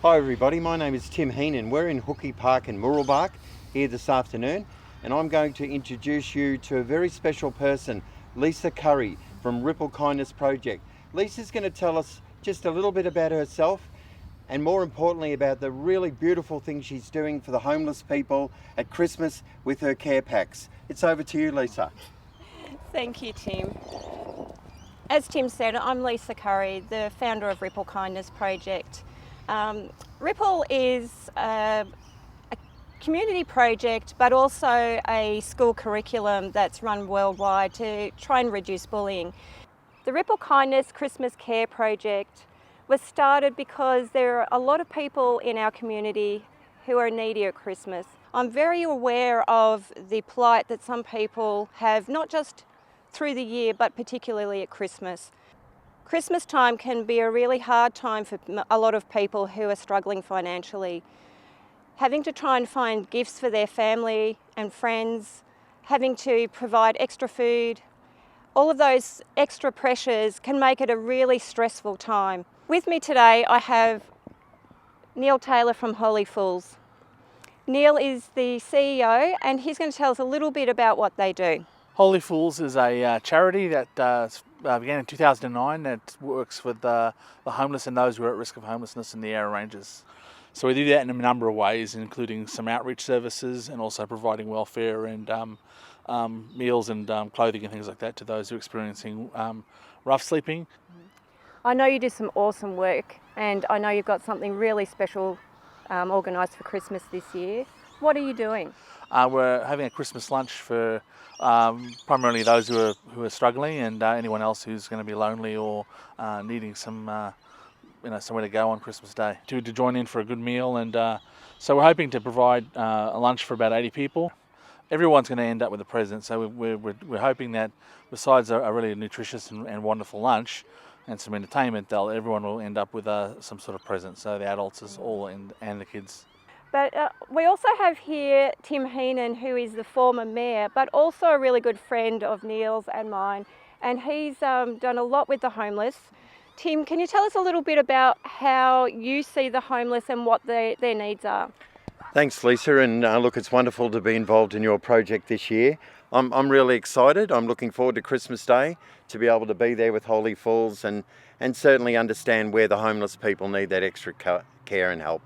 Hi everybody, my name is Tim Heenan. We're in Hookie Park in Mooroolbark here this afternoon, and I'm going to introduce you to a very special person, Lisa Curry from Ripple Kindness Project. Lisa's going to tell us just a little bit about herself and more importantly about the really beautiful things she's doing for the homeless people at Christmas with her care packs. It's over to you, Lisa. Thank you, Tim. As Tim said, I'm Lisa Curry, the founder of Ripple Kindness Project. Ripple is a community project, but also a school curriculum that's run worldwide to try and reduce bullying. The Ripple Kindness Christmas Care Project was started because there are a lot of people in our community who are needy at Christmas. I'm very aware of the plight that some people have, not just through the year, but particularly at Christmas. Christmas time can be a really hard time for a lot of people who are struggling financially. Having to try and find gifts for their family and friends, having to provide extra food, all of those extra pressures can make it a really stressful time. With me today I have Neil Taylor from Holy Fools. Neil is the CEO and he's going to tell us a little bit about what they do. Holy Fools is a charity that began in 2009 that works with the homeless and those who are at risk of homelessness in the yarraranges. So we do that in a number of ways, including some outreach services and also providing welfare and meals and clothing and things like that to those who are experiencing rough sleeping. I know you do some awesome work and I know you've got something really special organised for Christmas this year. What are you doing? We're having a Christmas lunch for primarily those who are struggling and anyone else who's going to be lonely or needing some somewhere to go on Christmas Day to join in for a good meal. And so we're hoping to provide a lunch for about 80 people. Everyone's going to end up with a present, so we're hoping that besides a really nutritious and wonderful lunch and some entertainment, everyone will end up with some sort of present. So the adults and the kids. But we also have here Tim Heenan, who is the former mayor, but also a really good friend of Neil's and mine, and he's done a lot with the homeless. Tim, can you tell us a little bit about how you see the homeless and what their needs are? Thanks, Lisa, and look, it's wonderful to be involved in your project this year. I'm really excited. I'm looking forward to Christmas Day to be able to be there with Holy Fools and certainly understand where the homeless people need that extra care and help.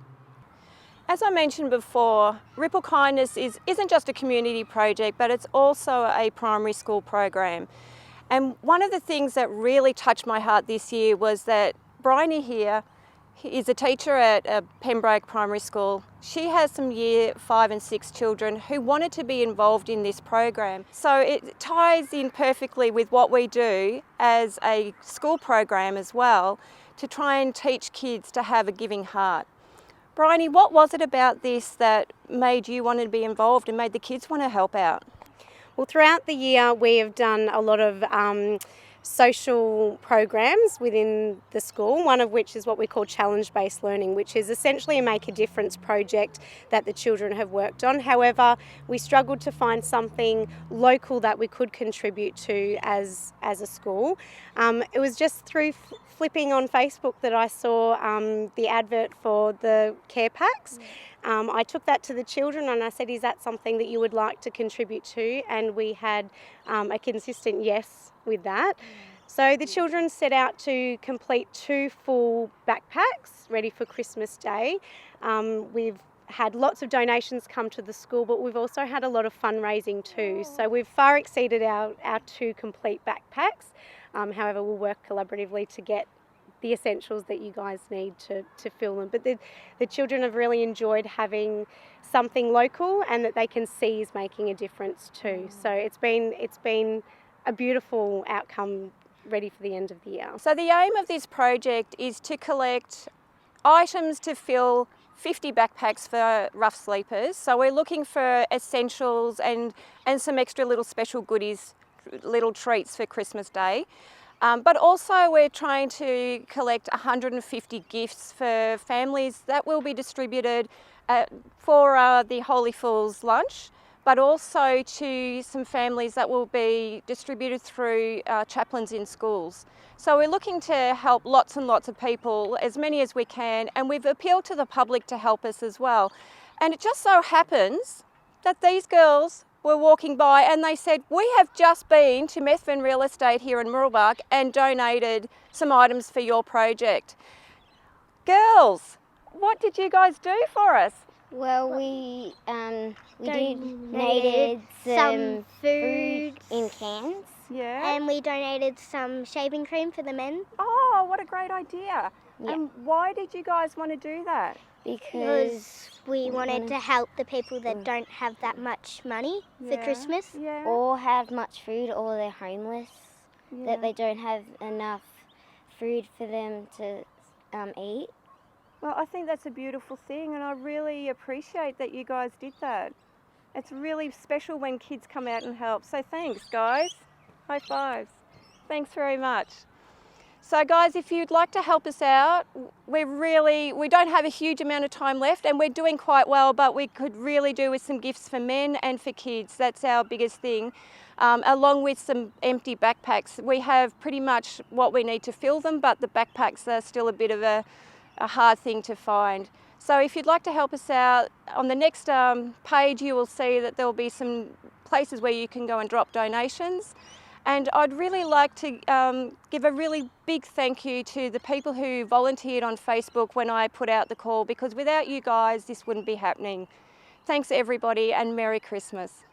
As I mentioned before, Ripple Kindness isn't just a community project, but it's also a primary school program. And one of the things that really touched my heart this year was that Bryony here is a teacher at Pembroke Primary School. She has some year 5 and 6 children who wanted to be involved in this program. So it ties in perfectly with what we do as a school program as well, to try and teach kids to have a giving heart. Bryony, what was it about this that made you want to be involved and made the kids want to help out? Well, throughout the year we have done a lot of social programs within the school, one of which is what we call challenge-based learning, which is essentially a make a difference project that the children have worked on. However, we struggled to find something local that we could contribute to as a school. It was just through flipping on Facebook that I saw the advert for the care packs. I took that to the children and I said, is that something that you would like to contribute to? And we had a consistent yes with that. So the children set out to complete 2 full backpacks ready for Christmas Day. We've had lots of donations come to the school, but we've also had a lot of fundraising too. So we've far exceeded our 2 complete backpacks. However, we'll work collaboratively to get the essentials that you guys need to fill them. But the children have really enjoyed having something local and that they can see is making a difference too. So it's been a beautiful outcome ready for the end of the year. So the aim of this project is to collect items to fill 50 backpacks for rough sleepers. So we're looking for essentials and some extra little special goodies, little treats for Christmas Day. But also we're trying to collect 150 gifts for families that will be distributed for the Holy Fools lunch, but also to some families that will be distributed through chaplains in schools. So we're looking to help lots and lots of people, as many as we can, and we've appealed to the public to help us as well. And it just so happens that these girls were walking by and they said, we have just been to Methven Real Estate here in Mooroolbark and donated some items for your project. Girls, what did you guys do for us? Well, we donated some food in cans. Yeah. And we donated some shaving cream for the men. Oh, what a great idea. Yeah. And why did you guys want to do that? Because We wanted to help the people that don't have that much money for Christmas. Yeah. or have much food, or they're homeless, Yeah. that they don't have enough food for them to eat. Well, I think that's a beautiful thing, and I really appreciate that you guys did that. It's really special when kids come out and help. So thanks, guys. High fives. Thanks very much. So guys, if you'd like to help us out, we don't have a huge amount of time left, and we're doing quite well, but we could really do with some gifts for men and for kids. That's our biggest thing. Along with some empty backpacks. We have pretty much what we need to fill them, but the backpacks are still a bit of a hard thing to find. So if you'd like to help us out, on the next page you will see that there will be some places where you can go and drop donations. And I'd really like to give a really big thank you to the people who volunteered on Facebook when I put out the call, because without you guys this wouldn't be happening. Thanks everybody, and Merry Christmas.